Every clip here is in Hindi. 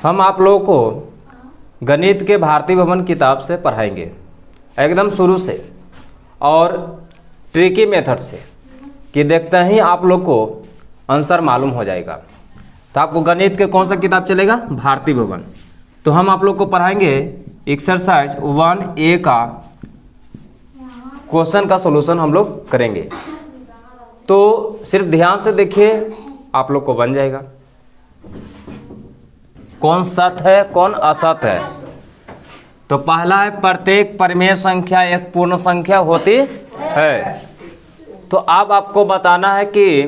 हम आप लोगों को गणित के भारती भवन किताब से पढ़ाएंगे एकदम शुरू से और ट्रिकी मेथड से कि देखते ही आप लोग को आंसर मालूम हो जाएगा। तो आपको गणित के कौन सा किताब चलेगा? भारती भवन। तो हम आप लोग को पढ़ाएंगे एक्सरसाइज 1A का क्वेश्चन का सॉल्यूशन हम लोग करेंगे। तो सिर्फ ध्यान से देखिए, आप लोग को बन जाएगा कौन सत्य है कौन असत्य है। तो पहला है प्रत्येक परिमेय संख्या एक पूर्ण संख्या होती है। तो अब आपको बताना है कि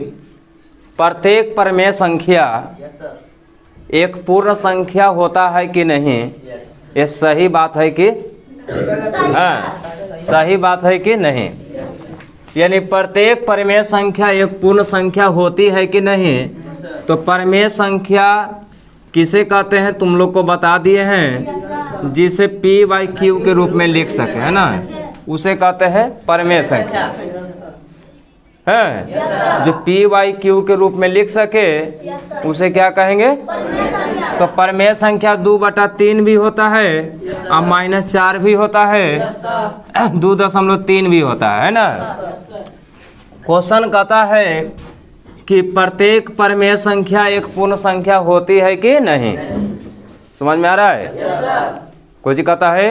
प्रत्येक परिमेय संख्या एक पूर्ण संख्या होता है कि नहीं। ये सही बात है कि सही बात है कि नहीं। यानी प्रत्येक परिमेय संख्या एक पूर्ण संख्या होती है कि नहीं। तो परिमेय संख्या किसे कहते हैं तुम लोग को बता दिए हैं, जिसे P/Q के रूप में लिख सके, है ना, उसे कहते हैं परिमेय संख्या है। जो P/Q के रूप में लिख सके उसे क्या कहेंगे? तो परिमेय संख्या 2/3 भी होता है और -4 भी होता है, 2.3 भी होता है ना। क्वेश्चन कहता है कि प्रत्येक परिमेय संख्या एक पूर्ण संख्या होती है कि नहीं। समझ में आ रहा है? कोई जी कहता है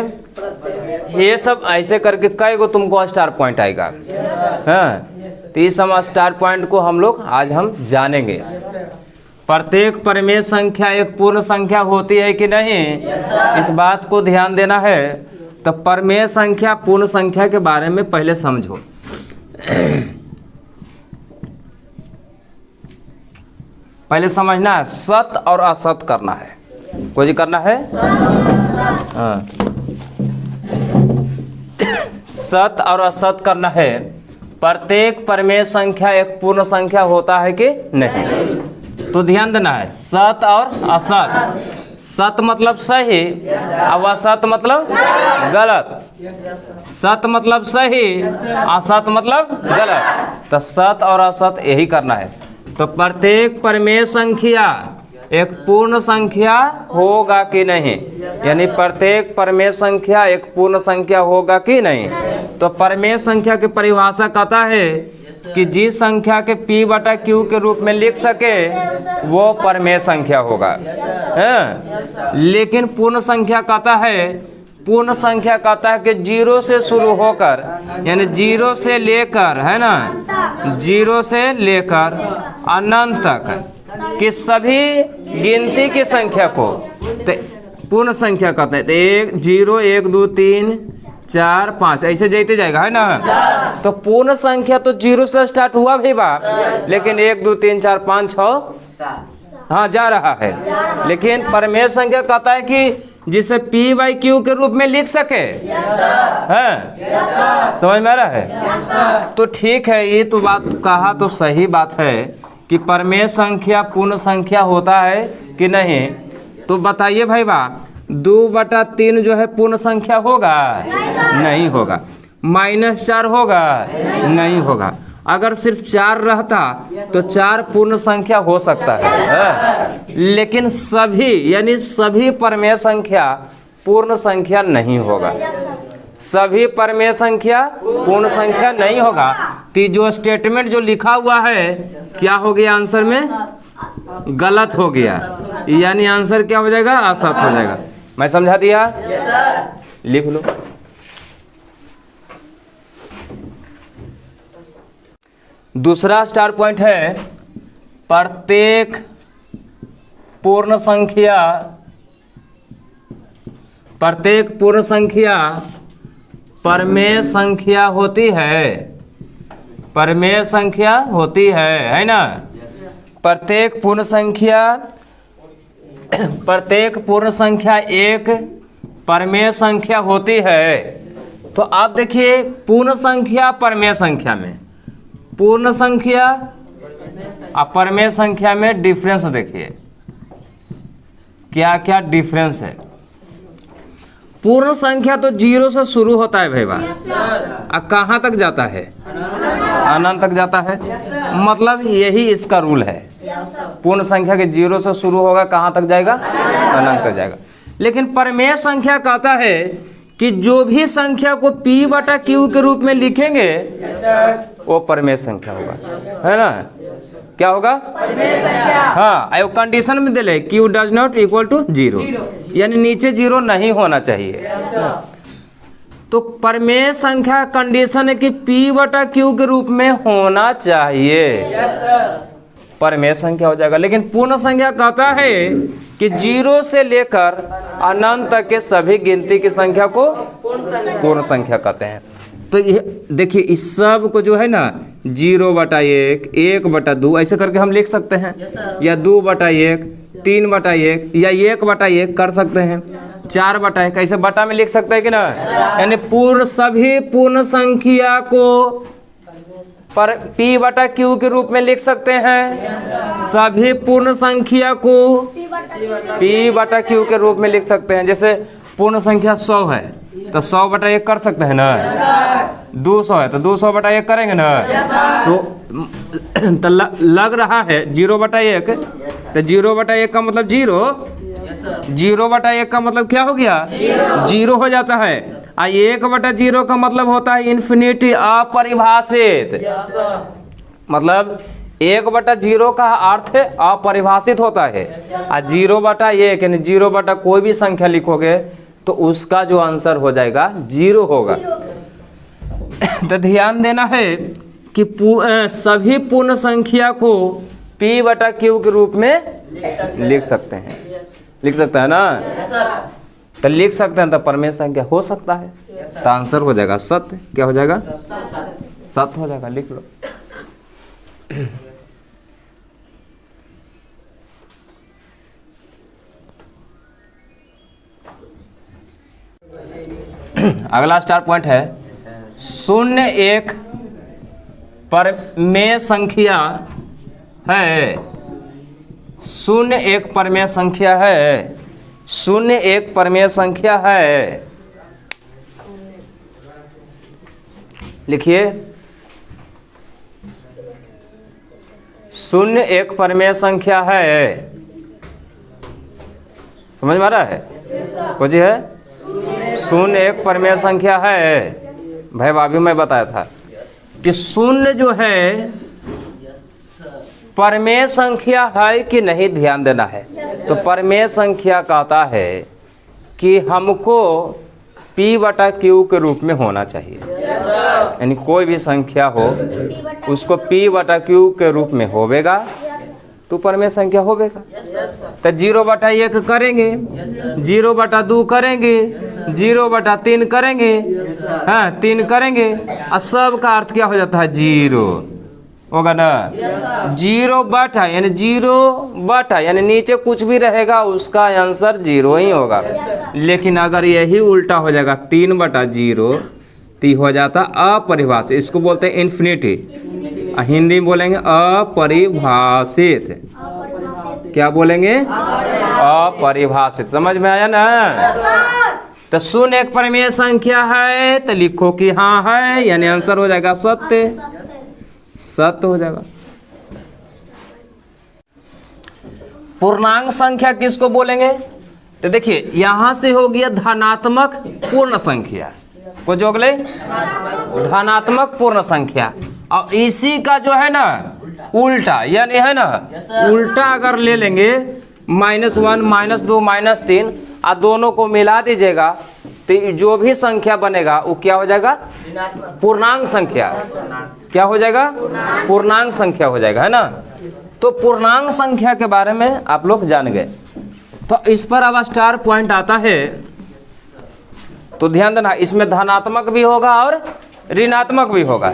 ये सब ऐसे करके कई गो तुमको स्टार पॉइंट आएगा। हाँ, तो इस सब स्टार पॉइंट को हम लोग आज हम जानेंगे। प्रत्येक परिमेय संख्या एक पूर्ण संख्या होती है कि नहीं, इस बात को ध्यान देना है। तो परिमेय संख्या पूर्ण संख्या के बारे में पहले समझो। पहले समझना है, सत्य और असत्य करना है। कोई करना है? हाँ, सत्य और असत्य करना है। प्रत्येक परिमेय संख्या एक पूर्ण संख्या होता है कि नहीं। तो ध्यान देना है, सत्य और असत्य। सत्य मतलब सही और असत्य मतलब गलत। सत्य मतलब सही, असत्य मतलब गलत। तो सत्य और असत्य यही करना है। तो प्रत्येक परिमेय संख्या एक पूर्ण संख्या होगा कि नहीं, यानी प्रत्येक परिमेय संख्या एक पूर्ण संख्या होगा कि नहीं। तो परिमेय संख्या की परिभाषा कहता है कि जिस संख्या के P/Q के रूप में लिख सके वो परिमेय संख्या होगा। लेकिन पूर्ण संख्या कहता है, पूर्ण संख्या कहता है कि 0 से शुरू होकर, यानी 0 से लेकर, है ना, 0 से लेकर अनंत तक कि सभी गिनती की संख्या को तो पूर्ण संख्या कहते हैं। तो 1 0 1 2 3 4 5 ऐसे जाते जाएगा, है ना। तो पूर्ण संख्या तो 0 से स्टार्ट हुआ भी बा, लेकिन 1 2 3 4 5 6 हाँ जा रहा है। लेकिन परिमेय संख्या कहता है कि जिसे P/Q के रूप में लिख सके। समझ में आ रहा है? तो ठीक है, ये तो बात कहा तो सही बात है कि परिमेय संख्या पूर्ण संख्या होता है कि नहीं। तो बताइए भाई बा, 2/3 जो है पूर्ण संख्या होगा? नहीं होगा। -4 होगा? नहीं होगा। अगर सिर्फ 4 रहता तो 4 पूर्ण संख्या हो सकता है। लेकिन सभी, यानी सभी परिमेय संख्या पूर्ण संख्या नहीं होगा। सभी परिमेय संख्या पूर्ण संख्या नहीं होगा। तो जो स्टेटमेंट जो लिखा हुआ है क्या हो गया आंसर में? गलत हो गया। यानी आंसर क्या हो जाएगा? असत्य हो जाएगा। मैं समझा दिया? लिख लो। दूसरा स्टार पॉइंट है प्रत्येक पूर्ण संख्या परिमेय संख्या होती है। परिमेय संख्या होती है ना। प्रत्येक पूर्ण संख्या एक परिमेय संख्या होती है। तो आप देखिए, पूर्ण संख्या परिमेय संख्या में, पूर्ण संख्या और परिमेय संख्या में डिफरेंस देखिए क्या क्या डिफरेंस है। पूर्ण संख्या तो 0 से शुरू होता है भाई, अब कहाँ तक जाता है? अनंत तक जाता है। मतलब यही इसका रूल है। पूर्ण संख्या के 0 से शुरू होगा, कहाँ तक जाएगा? अनंत तक जाएगा। लेकिन परमेय संख्या कहता है कि जो भी संख्या को P बटा Q के रूप में लिखेंगे वो परमेय संख्या होगा, है ना? क्या होगा? हाँ, वो कंडीशन में दिले Q does not equal to 0, यानी नीचे 0 नहीं होना चाहिए। तो परमेय संख्या कंडीशन है कि P बटा Q के रूप में होना चाहिए, परमेय संख्या हो जाएगा। लेकिन पूर्ण संख्या कहता है कि 0 से लेकर अनंत तक के सभी गिनती की संख्या को पूर्ण संख्या कहते हैं। तो ये देखिए, इस सब को जो है ना 0 बटा 1, 1 बटा 2 ऐसे करके हम लिख सकते हैं, या 2 बटा 1, 3 बटा 1, या 1 बटा 1 कर सकते हैं, 4 बटा 1 ऐसे बटा में लिख सकते हैं कि ना? यानी सभी पूर्ण संख्या को पर P बटा Q के रूप में लिख सकते हैं, सभी पूर्ण संख्या को P बटा Q के रूप में लिख सकते हैं। जैसे पूर्ण संख्या 100 है तो 100 बटा 1 कर सकते हैं ना, 200 है तो 200 बटा 1 करेंगे ना। तो लग रहा है 0 बटा 1, तो 0 बटा 1 का मतलब 0 बटा 1 का मतलब क्या हो गया? 0 हो जाता है। 1 बटा 0 का मतलब होता है इन्फिनिटी, अपरिभाषित। मतलब 1 बटा 0 का अर्थ है अपरिभाषित होता है, और 0 बटा 1 यानी 0 बटा कोई भी संख्या लिखोगे तो उसका जो आंसर हो जाएगा 0 होगा। तो ध्यान देना है कि सभी पूर्ण संख्या को P बटा Q के रूप में लिख सकते हैं, लिख सकते हैं ना? तो लिख सकते हैं तो परमेय संख्या हो सकता है, तो आंसर हो जाएगा सत्य। क्या हो जाएगा? सत्य हो जाएगा, लिख लो। अगला स्टार पॉइंट है 0 एक परमेय संख्या है। 0 एक परमेय संख्या है। 0 एक परमेय संख्या है। लिखिए, 0 एक परमेय संख्या है। समझ में आ रहा है? कुछ है 0 एक परमेय संख्या है। भाई अभी मैं बताया था कि 0 जो है परमेय संख्या है कि नहीं, ध्यान देना है। तो परमेय संख्या कहता है कि हमको P बटा Q के रूप में होना चाहिए, यानी कोई भी संख्या हो उसको P बटा Q के रूप में होवेगा तो परमेय संख्या होवेगा। तो 0 बटा 1 करेंगे, 0 बटा 2 करेंगे, 0 बटा 3 करेंगे, हाँ 3 करेंगे, और सब का अर्थ क्या हो जाता है? 0 होगा ना। 0 बटा यानी नीचे कुछ भी रहेगा उसका आंसर 0 ही होगा। लेकिन अगर यही उल्टा हो जाएगा 3 बटा 0 तो हो जाता अपरिभाषित, इसको बोलते हैं इन्फिनिटी। हिंदी में बोलेंगे अपरिभाषित। क्या बोलेंगे? अपरिभाषित। समझ में आया ना? तो 0 एक परमेय संख्या है तो लिखो कि हाँ है, यानी आंसर हो जाएगा सत्य। सत्य हो जाएगा। पूर्णांक संख्या किसको बोलेंगे? तो देखिए यहां से हो गया धनात्मक पूर्ण संख्या, को जो अगले धनात्मक पूर्ण संख्या, और इसी का जो है ना उल्टा, यानी है ना उल्टा अगर ले लेंगे -1, -2, -3 और दोनों को मिला दीजिएगा तो जो भी संख्या बनेगा वो क्या हो जाएगा? पूर्णांक संख्या। क्या हो जाएगा? पूर्णांक संख्या हो जाएगा, है ना। तो पूर्णांक संख्या के बारे में आप लोग जान गए। तो इस पर अब स्टार पॉइंट आता है, तो ध्यान देना, इसमें धनात्मक भी होगा और ऋणात्मक भी होगा।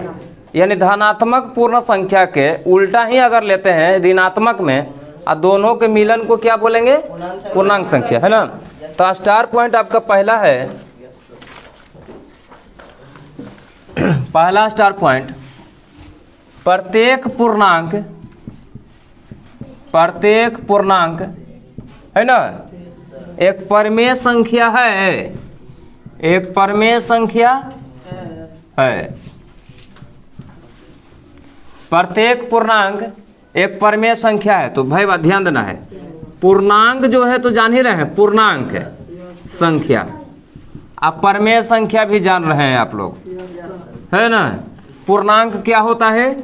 यानी धनात्मक पूर्ण संख्या के उल्टा ही अगर लेते हैं ऋणात्मक में, और दोनों के मिलन को क्या बोलेंगे? पूर्णांक संख्या, है ना। तो स्टार पॉइंट आपका पहला है, पहला स्टार पॉइंट, प्रत्येक पूर्णांक है ना एक परमेय संख्या है, एक परमेय संख्या है। प्रत्येक पूर्णांक एक परमेय संख्या है। तो भाई बात ध्यान देना है, पूर्णांक जो है तो जान ही रहे हैं, पूर्णांक है संख्या। आप परमेय संख्या भी जान रहे हैं आप लोग, है ना। पूर्णांक क्या होता है?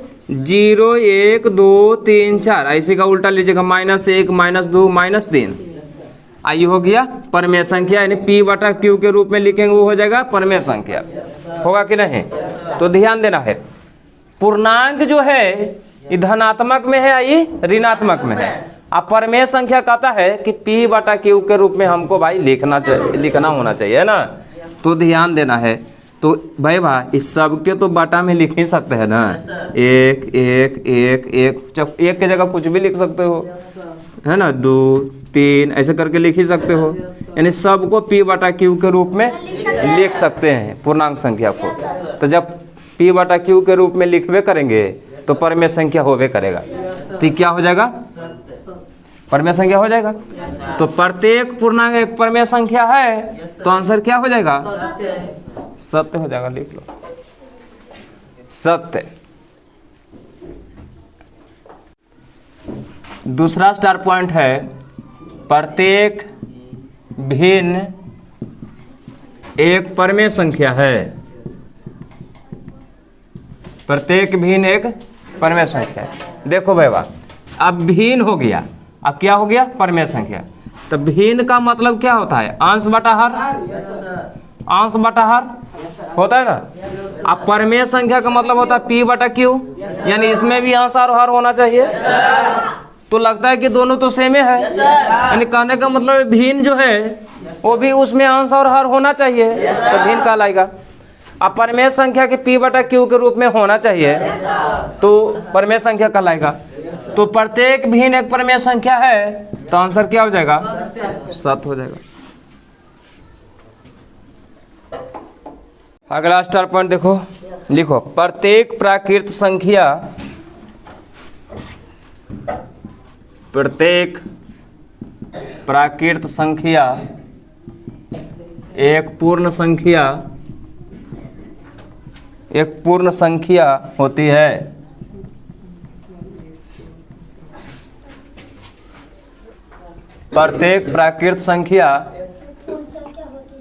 0, 1, 2, 3, 4, ऐसे का उल्टा लीजिएगा, -1, -2, -3। आइए हो गया परमेय संख्या, यानी P/Q के रूप में लिखेंगे वो हो जाएगा परमेय संख्या। होगा कि नहीं? तो ध्यान देना है, पूर्णांक जो है ये धनात्मक में है या ये ऋणात्मक में है। अब परमेय संख्या कहता है कि P/Q के रूप में हमको भाई लिखना होना चाहिए, है ना। तो ध्यान देना है, तो भाई इस सब के तो बटा में लिख ही सकते हैं ना, 1, 1, 1, 1 के जगह कुछ भी लिख सकते हो, है ना, 2, 3 ऐसे करके लिख ही सकते हो। यानी सबको P/Q के रूप में लिख सकते हैं पूर्णांक संख्या को। तो जब P/Q के रूप में लिखवे करेंगे तो परमेय संख्या होवे करेगा। तो क्या हो जाएगा? परमेय संख्या हो जाएगा। तो प्रत्येक पूर्णांक एक परमेय संख्या है, तो आंसर क्या हो जाएगा? सत्य हो जाएगा। लिख लो सत्य। दूसरा स्टार पॉइंट है, प्रत्येक भिन्न एक परमेय संख्या है। प्रत्येक भिन्न एक परमेय संख्या है। देखो भाई अब भिन्न हो गया, अब क्या हो गया? परमेय संख्या। तो भिन्न का मतलब क्या होता है? अंश बटा हर। अंश बटा हर होता है ना। अब परमेय संख्या का मतलब होता है P/Q, यानी इसमें भी अंश और हर होना चाहिए। तो लगता है कि दोनों तो सेम है, यानी कहने का मतलब भिन्न जो है वो भी उसमें अंश और हर होना चाहिए, तो भिन्न कहलाएगा। अब परमेय संख्या के P/Q के रूप में होना चाहिए तो परमेय संख्या कहलाएगा। तो प्रत्येक भिन्न एक परमेय संख्या है, तो आंसर क्या हो जाएगा? सत्य हो जाएगा। अगला स्टार पॉइंट देखो, लिखो प्रत्येक प्राकृत संख्या, प्रत्येक प्राकृत संख्या एक पूर्ण संख्या होती है। प्रत्येक प्राकृत संख्या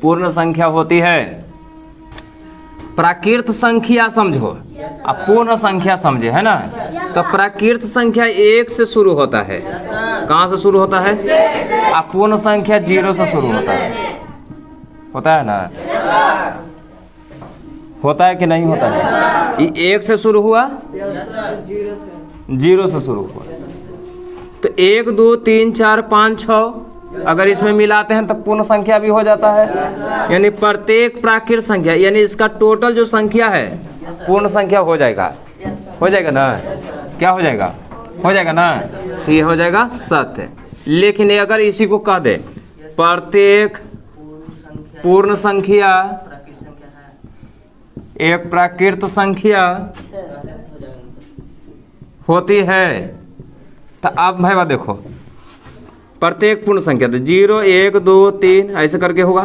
पूर्ण संख्या होती है। प्राकृत संख्या समझो, अब पूर्ण संख्या समझे, है ना। तो प्राकृत संख्या 1 से शुरू होता है। कहाँ से शुरू होता है? अब पूर्ण संख्या 0 से शुरू होता है। होता है ना? होता है कि नहीं होता है? ये 1 से शुरू हुआ, 0 से शुरू हुआ। तो 1, 2, 3, 4, 5, 6 अगर इसमें मिलाते हैं तब पूर्ण संख्या भी हो जाता है। यानी प्रत्येक प्राकृत संख्या, यानी इसका टोटल जो संख्या है पूर्ण संख्या हो जाएगा। हो जाएगा ना? क्या हो जाएगा? हो जाएगा ना? तो ये हो जाएगा सत्य। लेकिन अगर इसी को कह दे प्रत्येक पूर्ण संख्या एक प्राकृत संख्या होती है, तो अब भाई देखो प्रत्येक पूर्ण संख्या, तो 0, 1, 2, 3 ऐसे करके होगा,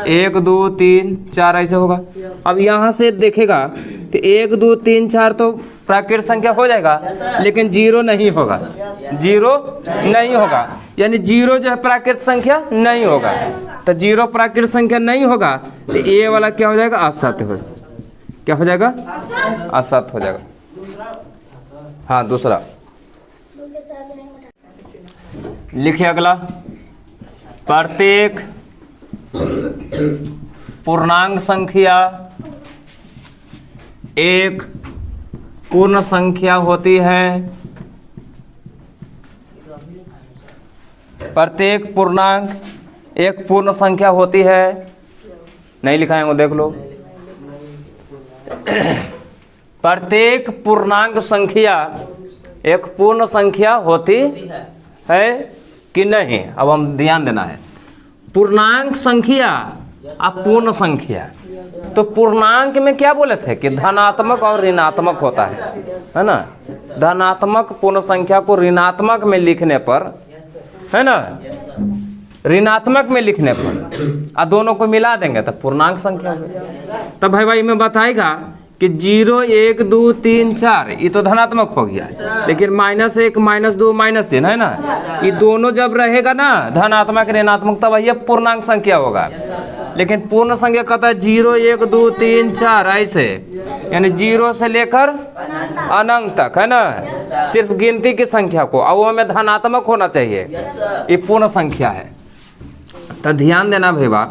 1, 2, 3, 4 ऐसे होगा। अब यहाँ से देखेगा तो 1, 2, 3, 4 तो प्राकृत संख्या हो जाएगा, लेकिन 0 नहीं होगा। 0 नहीं होगा, यानी 0 जो है प्राकृत संख्या नहीं होगा। तो 0 प्राकृत संख्या नहीं होगा, तो ये वाला क्या हो जाएगा? असत्य हो। क्या हो जाएगा? असत्य हो जाएगा। हाँ, दूसरा लिखिए अगला, प्रत्येक पूर्णांक संख्या एक पूर्ण संख्या होती है। प्रत्येक पूर्णांक एक पूर्ण संख्या होती है। नहीं लिखा है वो देख लो। प्रत्येक पूर्णांक संख्या एक पूर्ण संख्या होती है कि नहीं? अब हम ध्यान देना है, पूर्णांक संख्या अब पूर्ण संख्या। तो पूर्णांक में क्या बोले थे कि धनात्मक और ऋणात्मक होता है ना। धनात्मक पूर्ण संख्या को ऋणात्मक में लिखने पर, है ना, ऋणात्मक में लिखने पर दोनों को मिला देंगे तो पूर्णांक संख्या होगी। तब भाई में बताएगा कि 0 1 2 3 4 ये तो धनात्मक हो गया, लेकिन -1 -2 -3 है ना, ये दोनों जब रहेगा ना धनात्मक ऋणात्मक तब ये पूर्णांक संख्या होगा। लेकिन पूर्ण संख्या कहता है 0 1 2 3 4 ऐसे, यानी 0 से लेकर अनंत तक है ना, सिर्फ गिनती की संख्या को, और वो हमें धनात्मक होना चाहिए, ये पूर्ण संख्या है। तो ध्यान देना भैया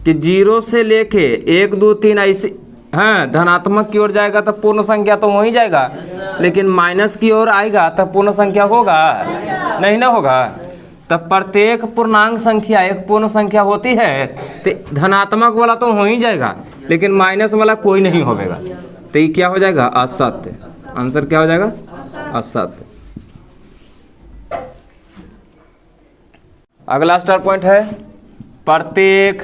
कि 0 से लेके 1 2 3 ऐसे हाँ धनात्मक की ओर जाएगा तो पूर्ण संख्या तो वहीं जाएगा, लेकिन माइनस की ओर आएगा तो पूर्ण संख्या होगा नहीं ना होगा। तब प्रत्येक पूर्णांक संख्या एक पूर्ण संख्या होती है, तो धनात्मक वाला तो हो ही जाएगा, लेकिन माइनस वाला कोई नहीं होगा। तो ये क्या हो जाएगा? असत्य। आंसर क्या हो जाएगा? असत्य। अगला स्टार पॉइंट है प्रत्येक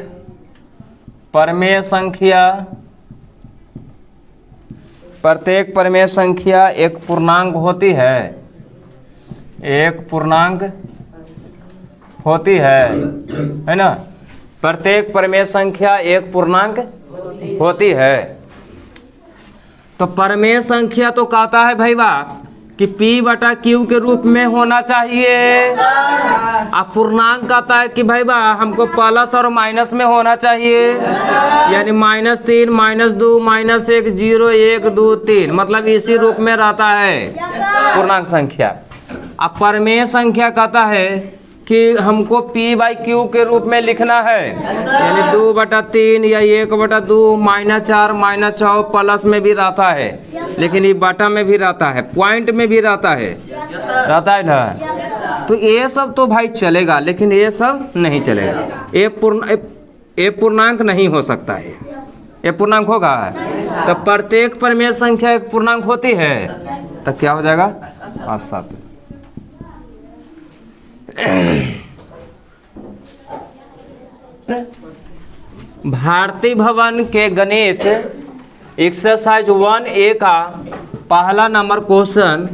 परमेय संख्या, प्रत्येक परमेय संख्या एक पूर्णांक होती है, एक पूर्णांक होती है ना। प्रत्येक परमेय संख्या एक पूर्णांक होती है। तो परमेय संख्या तो कहता है भैया कि P/Q के रूप में होना चाहिए। अब पूर्णांक कहता है कि भाई हमको प्लस और माइनस में होना चाहिए, यानी -3 -2 -1 0 1 2 3, मतलब इसी रूप में रहता है पूर्णांक संख्या। अब परमेय संख्या कहता है कि हमको P/Q के रूप में लिखना है, यानी 2/3 या 1/2 -4 -6 प्लस में भी रहता है, लेकिन ये बटा में भी रहता है, पॉइंट में भी रहता है ना। तो ये सब तो भाई चलेगा, लेकिन ये सब नहीं चलेगा। ये पूर्णांक नहीं हो सकता है, ये पूर्णांक होगा। तो प्रत्येक परमेय संख्या एक पूर्णांक होती है, तो क्या हो जाएगा? असत्य। भारती भवन के गणित एक्सरसाइज 1A का पहला नंबर क्वेश्चन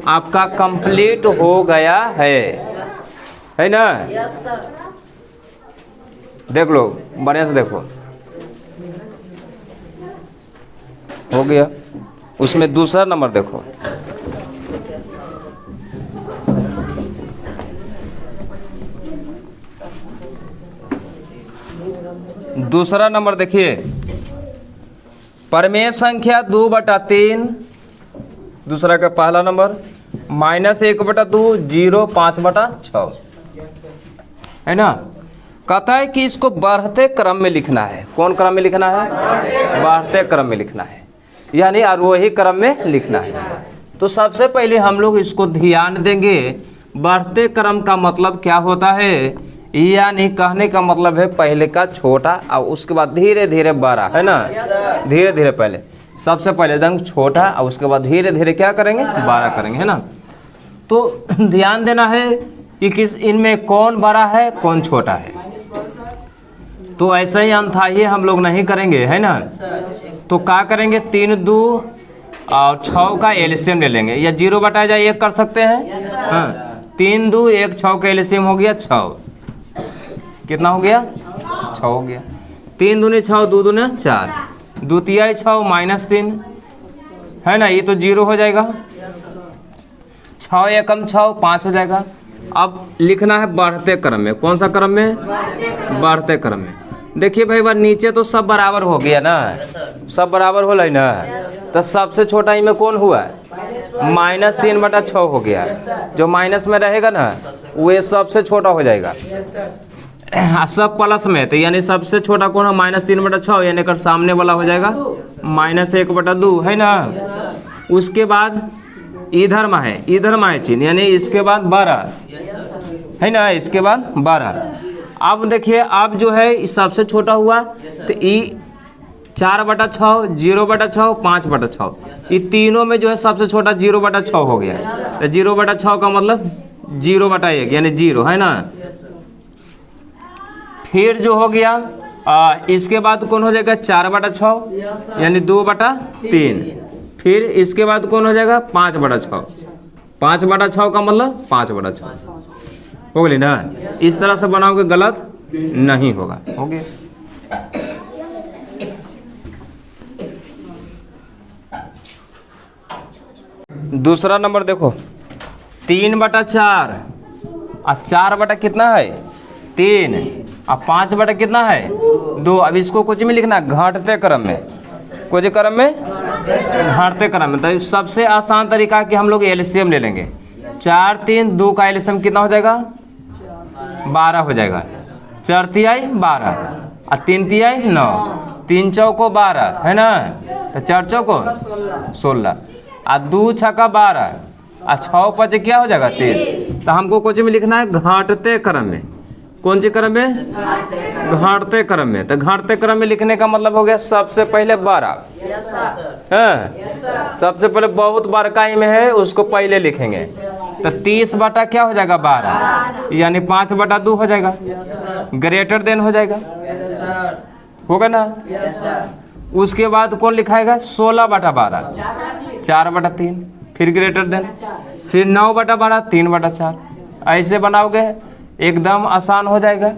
आपका कंप्लीट हो गया है ना? Yes sir. देख लो बढ़िया से देखो, हो गया। उसमें दूसरा नंबर देखो, दूसरा नंबर देखिए, परमेय संख्या 2/3, दूसरा का पहला नंबर -1/2 0 5/6 है ना। कहता है कि इसको बढ़ते क्रम में लिखना है। कौन क्रम में लिखना है? बढ़ते क्रम में लिखना है, यानी आरोही क्रम में लिखना है। तो सबसे पहले हम लोग इसको ध्यान देंगे, बढ़ते क्रम का मतलब क्या होता है, यानी कहने का मतलब है पहले का छोटा और उसके बाद धीरे धीरे बड़ा, है ना। धीरे धीरे पहले सबसे पहले एकदम छोटा और उसके बाद धीरे धीरे क्या करेंगे? बड़ा करेंगे, है ना। तो ध्यान देना है कि किस इनमें कौन बड़ा है कौन छोटा है। तो ऐसा ही अनथाही हम लोग नहीं करेंगे, है ना। तो क्या करेंगे? 3 2 और 6 का एलसीएम ले लेंगे, या 0/1 कर सकते हैं। हाँ 3 2 1 6 का एलसीएम हो गया 6। कितना हो गया? 6 हो गया। 3 दूनी 6 2 दूनी 4, द्वितीय 6 -3 है ना, ये तो 0 हो जाएगा। 6 एकम 6 5 हो जाएगा। अब लिखना है बढ़ते क्रम में। कौन सा क्रम में? बढ़ते क्रम में। देखिए भाई नीचे तो सब बराबर हो गया ना, सब बराबर हो ना, तो सबसे छोटा ही में कौन हुआ? -3/6 हो गया। जो माइनस में रहेगा ना वो सबसे छोटा हो जाएगा, सब प्लस में, तो यानी सबसे छोटा कौन है? -3/6, यानी कर सामने वाला हो जाएगा -1/2, है ना। उसके बाद इधर में है चिन्ह, यानी इसके बाद 12 है ना, इसके बाद 12। अब देखिए अब जो है सबसे छोटा हुआ, तो ये 4/6 0/6 5/6, ये तीनों में जो है सबसे छोटा 0/6 हो गया। तो 0/6 का मतलब 0/1 यानी 0, है ना। फिर जो हो गया इसके बाद कौन हो जाएगा? 4/6 यानी 2/3। फिर इसके बाद कौन हो जाएगा? 5/6। 5/6 का मतलब 5/6 हो गई ना। इस तरह से बनाओगे गलत नहीं होगा। हो गया। दूसरा नंबर देखो, 3/4 और 4 कितना है 3 और 5 कितना है 2। अब इसको कुछ में लिखना घटते क्रम में, कुछ क्रम में घटते क्रम में। तो सबसे आसान तरीका कि हम लोग एलसीएम ले लेंगे। 4 3 2 का एलसीएम कितना हो जाएगा 12 हो जाएगा। 4 तिहाई 12 और 3 तिहाई 9, 3 चौको 12 है ना, तो 4 चौको 16 और 2 छक्का 12 और 6 5 क्या हो जाएगा 23। तो हमको कुछ में लिखना है घटते क्रम में। कौन सी क्रम में घटते क्रम में। तो घटते क्रम में लिखने का मतलब हो गया सबसे पहले 12 है, सबसे पहले बहुत बड़काई में है उसको पहले लिखेंगे। तो 30 बटा क्या हो जाएगा 12, यानी 5/2 हो जाएगा, ग्रेटर देन हो जाएगा, होगा ना। उसके बाद कौन लिखाएगा 16/12, 4/3, फिर ग्रेटर देन, फिर 9/12, 3/4। ऐसे बनाओगे एकदम आसान हो जाएगा।